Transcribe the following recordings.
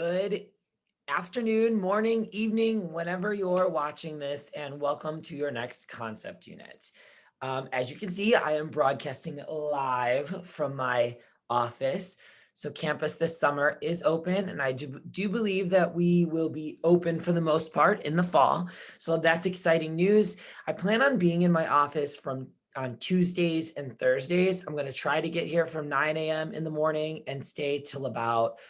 Good afternoon, morning, evening, whenever you're watching this, and welcome to your next concept unit. As you can see, I am broadcasting live from my office. So campus this summer is open, and I do believe that we will be open for the most part in the fall. So that's exciting news. I plan on being in my office on Tuesdays and Thursdays. I'm going to try to get here from 9 a.m. in the morning and stay till about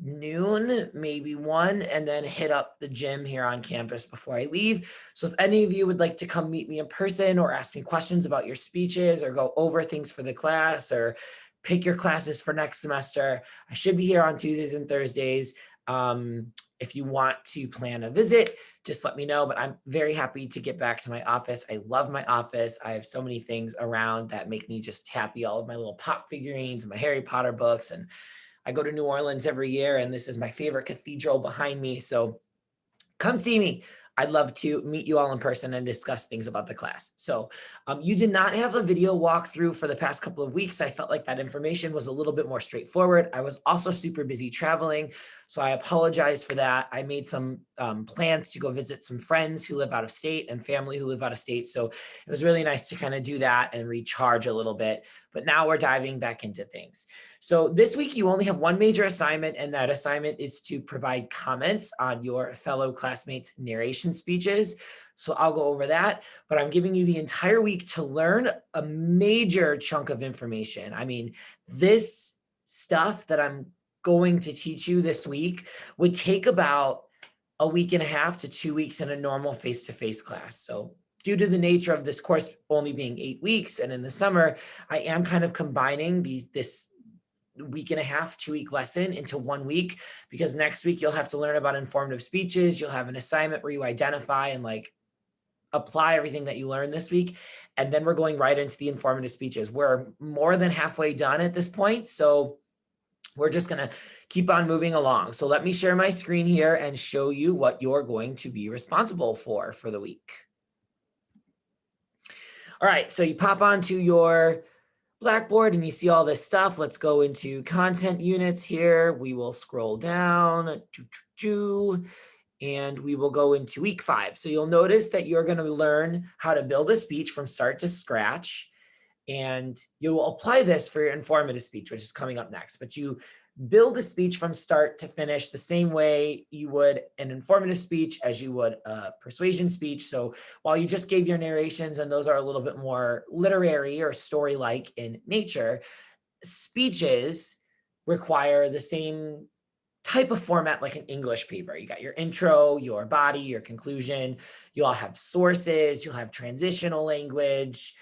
noon, maybe 1, and then hit up the gym here on campus before I leave. So if any of you would like to come meet me in person or ask me questions about your speeches or go over things for the class or pick your classes for next semester, I should be here on Tuesdays and Thursdays. If you want to plan a visit, just let me know, but I'm very happy to get back to my office. I love my office. I have so many things around that make me just happy. All of my little pop figurines, my Harry Potter books, and I go to New Orleans every year, and this is my favorite cathedral behind me. So come see me. I'd love to meet you all in person and discuss things about the class. So you did not have a video walkthrough for the past couple of weeks. I felt like that information was a little bit more straightforward. I was also super busy traveling, so I apologize for that. I made some plans to go visit some friends who live out of state and family who live out of state. So it was really nice to kind of do that and recharge a little bit. But now we're diving back into things. So this week you only have one major assignment, and that assignment is to provide comments on your fellow classmates' narration speeches. So I'll go over that, but I'm giving you the entire week to learn a major chunk of information. I mean, this stuff that I'm going to teach you this week would take about a week and a half to 2 weeks in a normal face-to-face class. So due to the nature of this course only being 8 weeks, and in the summer, I am kind of combining this week and a half, 2-week lesson into 1 week, because next week you'll have to learn about informative speeches. You'll have an assignment where you identify and apply everything that you learned this week. And then we're going right into the informative speeches. We're more than halfway done at this point. So we're just going to keep on moving along. So let me share my screen here and show you what you're going to be responsible for the week. All right, so you pop onto your Blackboard and you see all this stuff. Let's go into content units here. We will scroll down and we will go into week 5. So you'll notice that you're going to learn how to build a speech from start to scratch, and you'll apply this for your informative speech, which is coming up next. But you build a speech from start to finish the same way you would an informative speech as you would a persuasion speech. So while you just gave your narrations and those are a little bit more literary or story-like in nature, speeches require the same type of format like an English paper. You got your intro, your body, your conclusion. You'll have sources, you'll have transitional language,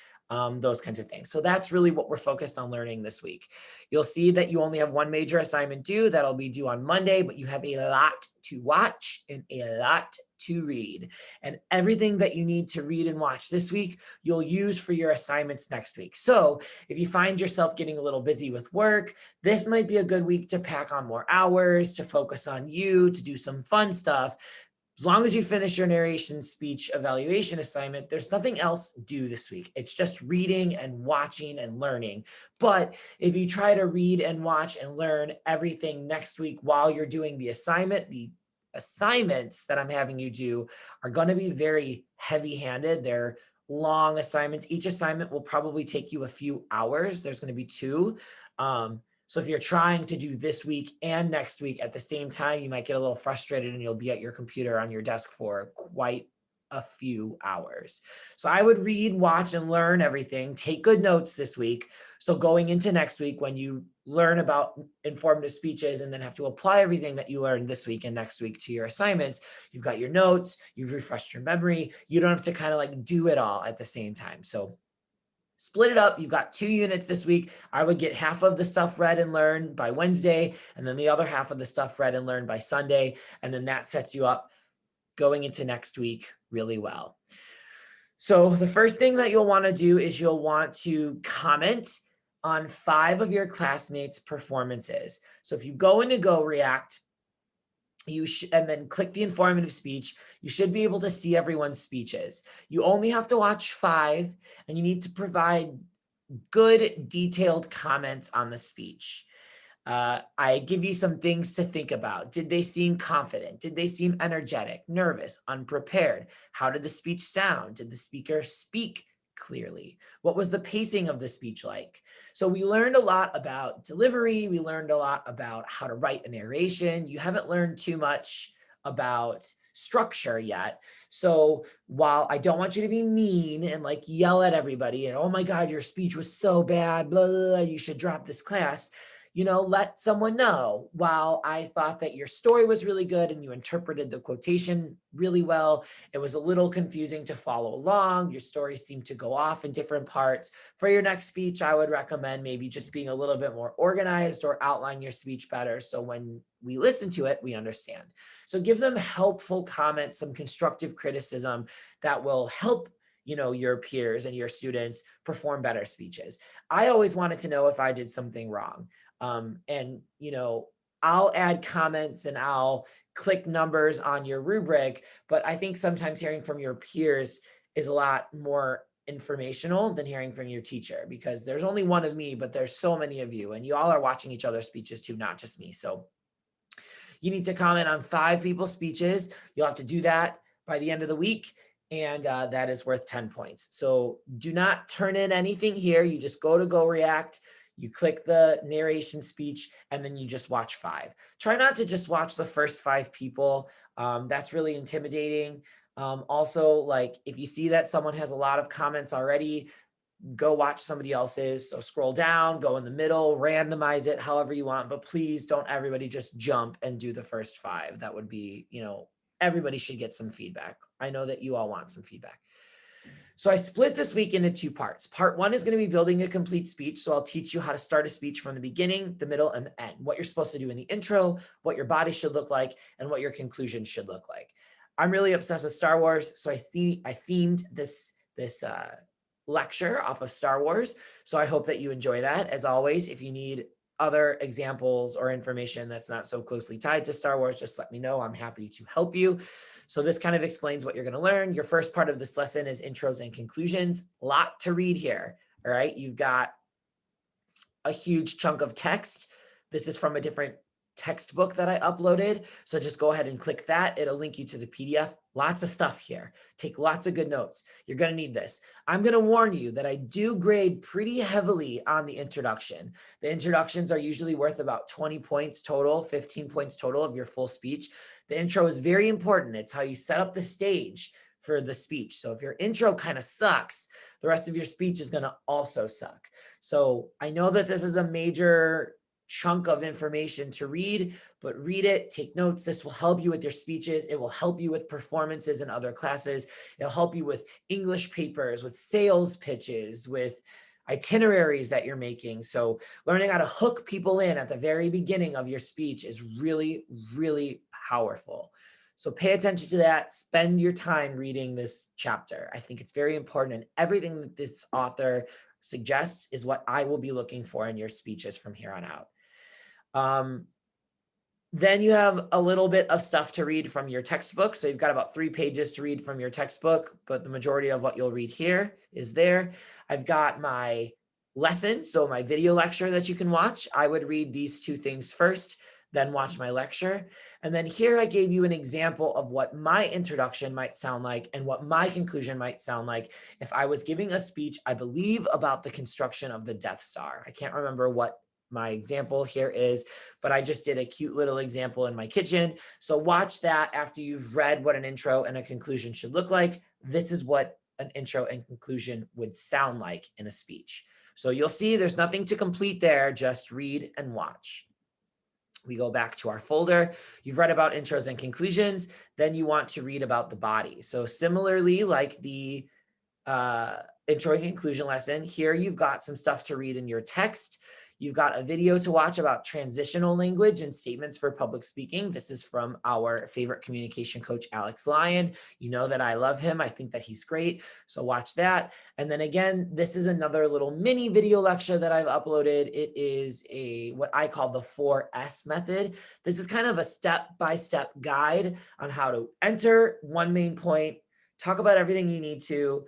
those kinds of things. So that's really what we're focused on learning this week. You'll see that you only have one major assignment due. That'll be due on Monday, but you have a lot to watch and a lot to read. And everything that you need to read and watch this week, you'll use for your assignments next week. So if you find yourself getting a little busy with work, this might be a good week to pack on more hours, to focus on you, to do some fun stuff. As long as you finish your narration speech evaluation assignment, there's nothing else due this week. It's just reading and watching and learning. But if you try to read and watch and learn everything next week while you're doing the assignments that I'm having you do are going to be very heavy-handed. They're long assignments. Each assignment will probably take you a few hours. There's going to be 2. So if you're trying to do this week and next week at the same time, you might get a little frustrated and you'll be at your computer on your desk for quite a few hours. So I would read, watch, and learn everything. Take good notes this week. So going into next week, when you learn about informative speeches and then have to apply everything that you learned this week and next week to your assignments, you've got your notes, you've refreshed your memory. You don't have to kind of do it all at the same time. So split it up. You've got 2 units this week. I would get half of the stuff read and learned by Wednesday, and then the other half of the stuff read and learned by Sunday. And then that sets you up going into next week really well. So the first thing that you'll want to do is you'll want to comment on 5 of your classmates' performances. So if you go into Go React, and then click the informative speech, you should be able to see everyone's speeches. You only have to watch 5, and you need to provide good detailed comments on the speech. I give you some things to think about. Did they seem confident? Did they seem energetic, nervous, unprepared? How did the speech sound? Did the speaker speak clearly? What was the pacing of the speech like? So we learned a lot about delivery. We learned a lot about how to write a narration. You haven't learned too much about structure yet. So while I don't want you to be mean and like yell at everybody and, oh my God, your speech was so bad, blah, blah, blah, you should drop this class, let someone know, while I thought that your story was really good and you interpreted the quotation really well, it was a little confusing to follow along. Your story seemed to go off in different parts. For your next speech, I would recommend maybe just being a little bit more organized or outline your speech better. So when we listen to it, we understand. So give them helpful comments, some constructive criticism that will help your peers and your students perform better speeches. I always wanted to know if I did something wrong. And I'll add comments and I'll click numbers on your rubric, but I think sometimes hearing from your peers is a lot more informational than hearing from your teacher, because there's only one of me, but there's so many of you, and you all are watching each other's speeches too, not just me. So you need to comment on 5 people's speeches. You'll have to do that by the end of the week, and that is worth 10 points. So do not turn in anything here. You just go to Go React. You click the narration speech, and then you just watch 5. Try not to just watch the first 5 people. That's really intimidating. Also, like if you see that someone has a lot of comments already, go watch somebody else's. So scroll down, go in the middle, randomize it however you want, but please don't everybody just jump and do the first 5. That would be, everybody should get some feedback. I know that you all want some feedback. So I split this week into 2 parts. Part 1 is going to be building a complete speech. So I'll teach you how to start a speech from the beginning, the middle, and the end. What you're supposed to do in the intro, what your body should look like, and what your conclusion should look like. I'm really obsessed with Star Wars, so I themed this lecture off of Star Wars. So I hope that you enjoy that. As always, if you need other examples or information that's not so closely tied to Star Wars, just let me know. I'm happy to help you. So this kind of explains what you're going to learn. Your first part of this lesson is intros and conclusions. A lot to read here. All right. You've got a huge chunk of text. This is from a different textbook that I uploaded. So just go ahead and click that. It'll link you to the PDF. Lots of stuff here. Take lots of good notes. You're going to need this. I'm going to warn you that I do grade pretty heavily on the introduction. The introductions are usually worth about 20 points total, 15 points total of your full speech. The intro is very important. It's how you set up the stage for the speech. So if your intro kind of sucks, the rest of your speech is going to also suck. So I know that this is a major chunk of information to read, but read it, take notes. This will help you with your speeches. It will help you with performances in other classes. It'll help you with English papers, with sales pitches, with itineraries that you're making. So learning how to hook people in at the very beginning of your speech is really, really powerful. So pay attention to that. Spend your time reading this chapter. I think it's very important, and everything that this author suggests is what I will be looking for in your speeches from here on out. Then you have a little bit of stuff to read from your textbook. So you've got about 3 pages to read from your textbook, but the majority of what you'll read here is there. I've got my lesson, so my video lecture that you can watch. I would read these 2 things first, then watch my lecture. And then here I gave you an example of what my introduction might sound like and what my conclusion might sound like if I was giving a speech, I believe, about the construction of the Death Star. I can't remember what my example here is, but I just did a cute little example in my kitchen. So watch that after you've read what an intro and a conclusion should look like. This is what an intro and conclusion would sound like in a speech. So you'll see there's nothing to complete there, just read and watch. We go back to our folder. You've read about intros and conclusions, then you want to read about the body. So similarly, like the intro and conclusion lesson, here you've got some stuff to read in your text. You've got a video to watch about transitional language and statements for public speaking. This is from our favorite communication coach, Alex Lyon. You know that I love him. I think that he's great. So watch that. And then again, this is another little mini video lecture that I've uploaded. It is what I call the 4S method. This is kind of a step-by-step guide on how to enter one main point, talk about everything you need to,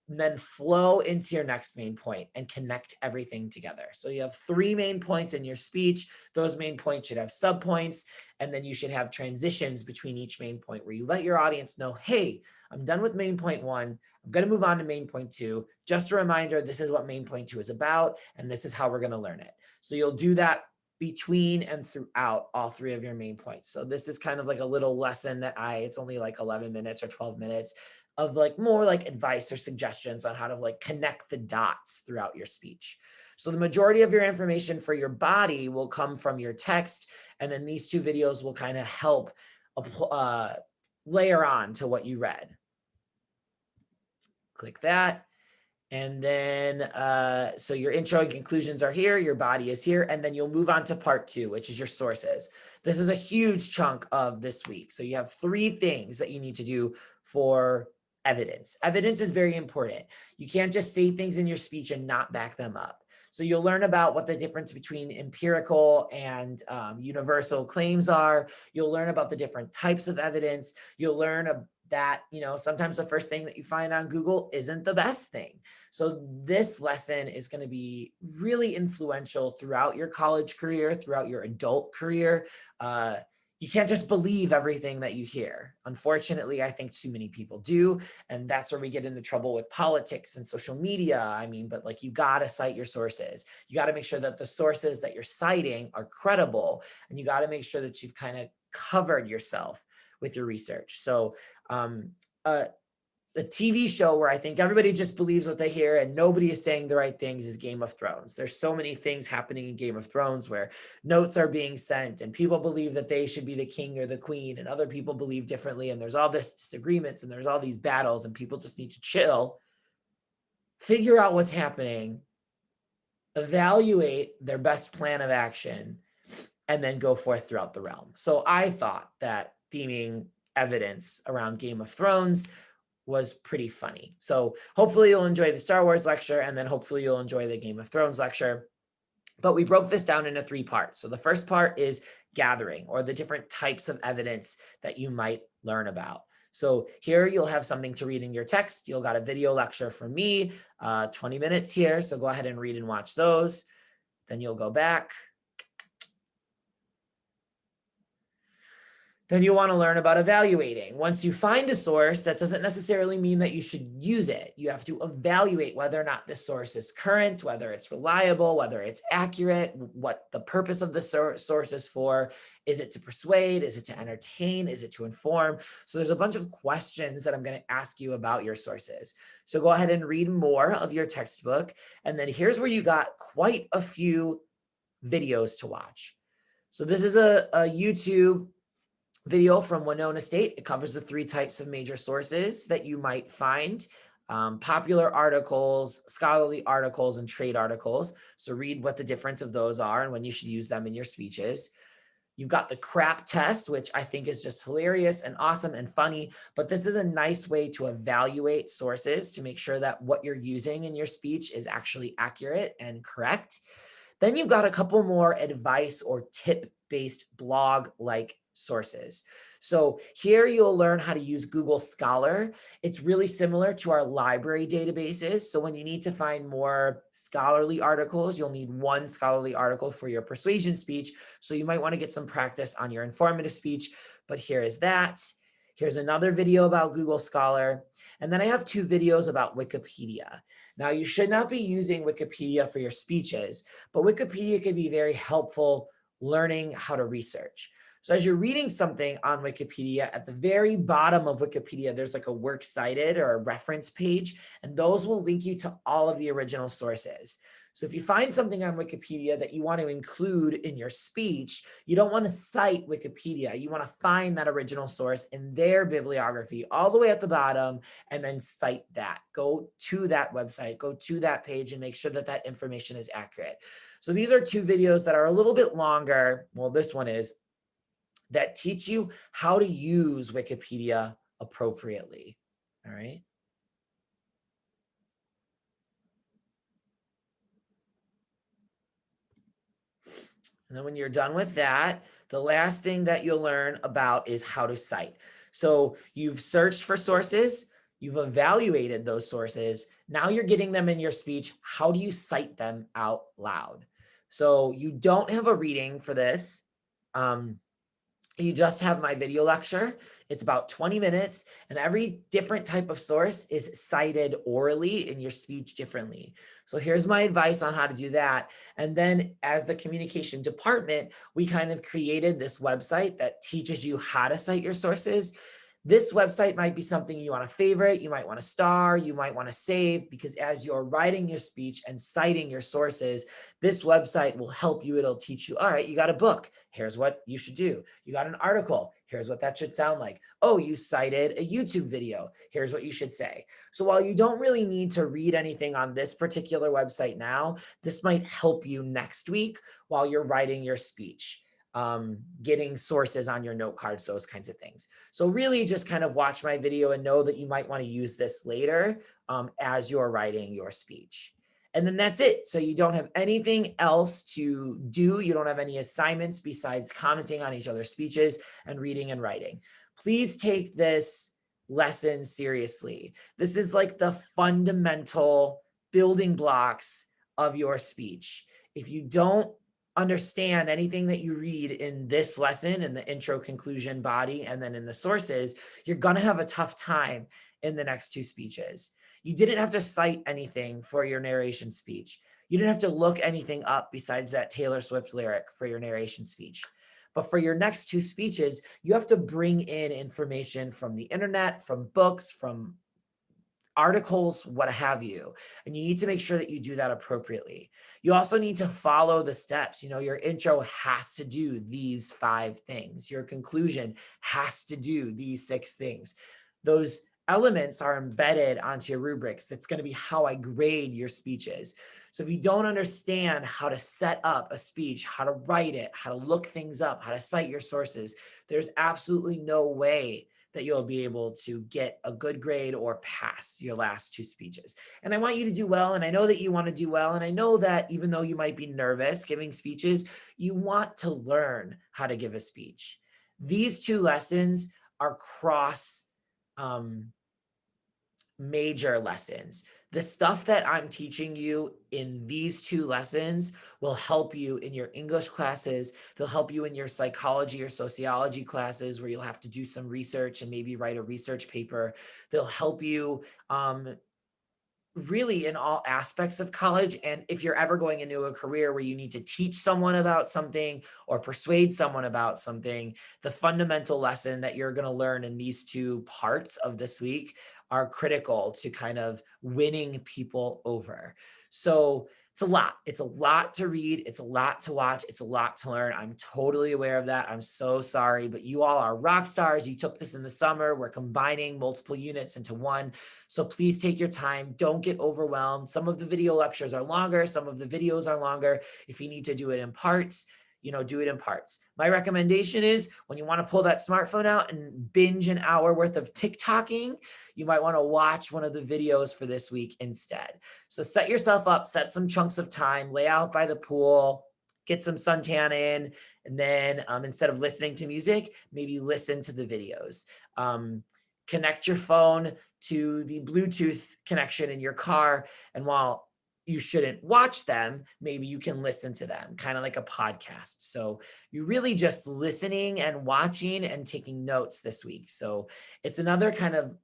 and then flow into your next main point and connect everything together. So you have 3 main points in your speech. Those main points should have subpoints, and then you should have transitions between each main point where you let your audience know, hey, I'm done with main point 1. I'm going to move on to main point 2. Just a reminder, this is what main point 2 is about, and this is how we're going to learn it. So you'll do that between and throughout all 3 of your main points. So this is kind of like a little lesson that it's only like 11 minutes or 12 minutes of like more like advice or suggestions on how to like connect the dots throughout your speech. So the majority of your information for your body will come from your text. And then these 2 videos will kind of help layer on to what you read. Click that. And then, so your intro and conclusions are here, your body is here, and then you'll move on to part 2, which is your sources. This is a huge chunk of this week. So you have 3 things that you need to do for evidence. Evidence is very important. You can't just say things in your speech and not back them up. So you'll learn about what the difference between empirical and universal claims are. You'll learn about the different types of evidence. You'll learn that, sometimes the first thing that you find on Google isn't the best thing. So this lesson is going to be really influential throughout your college career, throughout your adult career. You can't just believe everything that you hear. Unfortunately, I think too many people do. And that's where we get into trouble with politics and social media. But like, you got to cite your sources. You got to make sure that the sources that you're citing are credible. And you got to make sure that you've kind of covered yourself with your research. So the TV show where I think everybody just believes what they hear and nobody is saying the right things is Game of Thrones. There's so many things happening in Game of Thrones where notes are being sent and people believe that they should be the king or the queen and other people believe differently. And there's all this disagreements and there's all these battles and people just need to chill, figure out what's happening, evaluate their best plan of action, and then go forth throughout the realm. So I thought that theming evidence around Game of Thrones was pretty funny. So hopefully you'll enjoy the Star Wars lecture, and then hopefully you'll enjoy the Game of Thrones lecture. But we broke this down into 3 parts. So the first part is gathering, or the different types of evidence that you might learn about. So here you'll have something to read in your text. You'll got a video lecture from me, 20 minutes here. So go ahead and read and watch those. Then you'll go back. Then you want to learn about evaluating. Once you find a source, that doesn't necessarily mean that you should use it. You have to evaluate whether or not this source is current, whether it's reliable, whether it's accurate, what the purpose of the source is for. Is it to persuade? Is it to entertain? Is it to inform? So there's a bunch of questions that I'm going to ask you about your sources. So go ahead and read more of your textbook. And then here's where you got quite a few videos to watch. So this is a YouTube video from Winona State. It covers the 3 types of major sources that you might find: popular articles, scholarly articles, and trade articles. So read what the difference of those are and when you should use them in your speeches. You've got the crap test, which I think is just hilarious and awesome and funny, but this is a nice way to evaluate sources to make sure that what you're using in your speech is actually accurate and correct. Then you've got a couple more advice or tip-based blog-like sources. So here you'll learn how to use Google Scholar. It's really similar to our library databases. So when you need to find more scholarly articles, you'll need 1 scholarly article for your persuasion speech. So you might want to get some practice on your informative speech, but here is that. Here's another video about Google Scholar. And then I have 2 videos about Wikipedia. Now, you should not be using Wikipedia for your speeches, but Wikipedia can be very helpful learning how to research. So as you're reading something on Wikipedia, at the very bottom of Wikipedia, there's like a works cited or a reference page, and those will link you to all of the original sources. So if you find something on Wikipedia that you want to include in your speech, you don't want to cite Wikipedia. You want to find that original source in their bibliography all the way at the bottom and then cite that. Go to that website, go to that page and make sure that that information is accurate. So these are 2 videos that are a little bit longer. Well, this one is, that teach you how to use Wikipedia appropriately. All right. And then when you're done with that, the last thing that you'll learn about is how to cite. So you've searched for sources. You've evaluated those sources. Now you're getting them in your speech. How do you cite them out loud? So you don't have a reading for this. You just have my video lecture. It's about 20 minutes, and every different type of source is cited orally in your speech differently. So here's my advice on how to do that. And then as the communication department, we kind of created this website that teaches you how to cite your sources. This website might be something you want to favorite, you might want to star, you might want to save, because as you're writing your speech and citing your sources, this website will help you. It'll teach you, all right, you got a book. Here's what you should do. You got an article. Here's what that should sound like. Oh, you cited a YouTube video. Here's what you should say. So while you don't really need to read anything on this particular website now, this might help you next week while you're writing your speech. Getting sources on your note cards, those kinds of things. So really just kind of watch my video and know that you might want to use this later as you're writing your speech. And then that's it. So you don't have anything else to do. You don't have any assignments besides commenting on each other's speeches and reading and writing. Please take this lesson seriously. This is like the fundamental building blocks of your speech. If you don't understand anything that you read in this lesson, in the intro, conclusion, body, and then in the sources, you're going to have a tough time in the next two speeches. You didn't have to cite anything for your narration speech. You didn't have to look anything up besides that Taylor Swift lyric for your narration speech. But for your next two speeches, you have to bring in information from the internet, from books, from articles, what have you. And you need to make sure that you do that appropriately. You also need to follow the steps. You know, your intro has to do these 5 things. Your conclusion has to do these 6 things. Those elements are embedded onto your rubrics. That's going to be how I grade your speeches. So if you don't understand how to set up a speech, how to write it, how to look things up, how to cite your sources, there's absolutely no way that you'll be able to get a good grade or pass your last 2 speeches. And I want you to do well. And I know that you want to do well. And I know that even though you might be nervous giving speeches, you want to learn how to give a speech. These 2 lessons are cross major lessons. The stuff that I'm teaching you in these 2 lessons will help you in your English classes. They'll help you in your psychology or sociology classes where you'll have to do some research and maybe write a research paper. They'll help you really in all aspects of college. And if you're ever going into a career where you need to teach someone about something or persuade someone about something, the fundamental lesson that you're going to learn in these 2 parts of this week are critical to kind of winning people over. So it's a lot. It's a lot to read. It's a lot to watch. It's a lot to learn. I'm totally aware of that. I'm so sorry, but you all are rock stars. You took this in the summer. We're combining multiple units into one. So please take your time. Don't get overwhelmed. Some of the video lectures are longer. Some of the videos are longer. If you need to do it in parts, do it in parts. My recommendation is when you want to pull that smartphone out and binge an hour worth of TikToking, you might want to watch one of the videos for this week instead. So set yourself up, set some chunks of time, lay out by the pool, get some suntan in, and then instead of listening to music, maybe listen to the videos. Connect your phone to the Bluetooth connection in your car. And while you shouldn't watch them, maybe you can listen to them, kind of like a podcast. So you're really just listening and watching and taking notes this week. So it's another kind of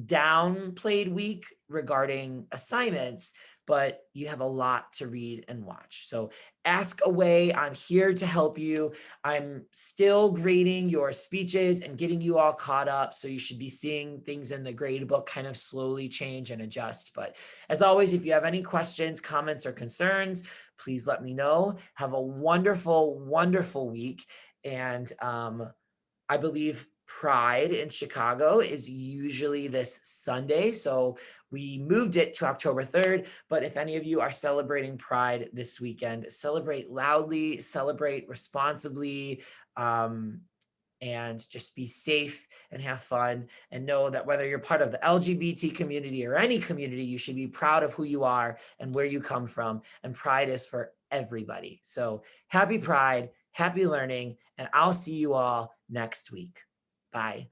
downplayed week regarding assignments, but you have a lot to read and watch. So ask away. I'm here to help you. I'm still grading your speeches and getting you all caught up. So you should be seeing things in the grade book kind of slowly change and adjust. But as always, if you have any questions, comments, or concerns, please let me know. Have a wonderful, wonderful week. And I believe Pride in Chicago is usually this Sunday. So we moved it to October 3rd. But if any of you are celebrating Pride this weekend, celebrate loudly, celebrate responsibly, and just be safe and have fun. And know that whether you're part of the LGBT community or any community, you should be proud of who you are and where you come from. And Pride is for everybody. So happy Pride, happy learning, and I'll see you all next week. Bye.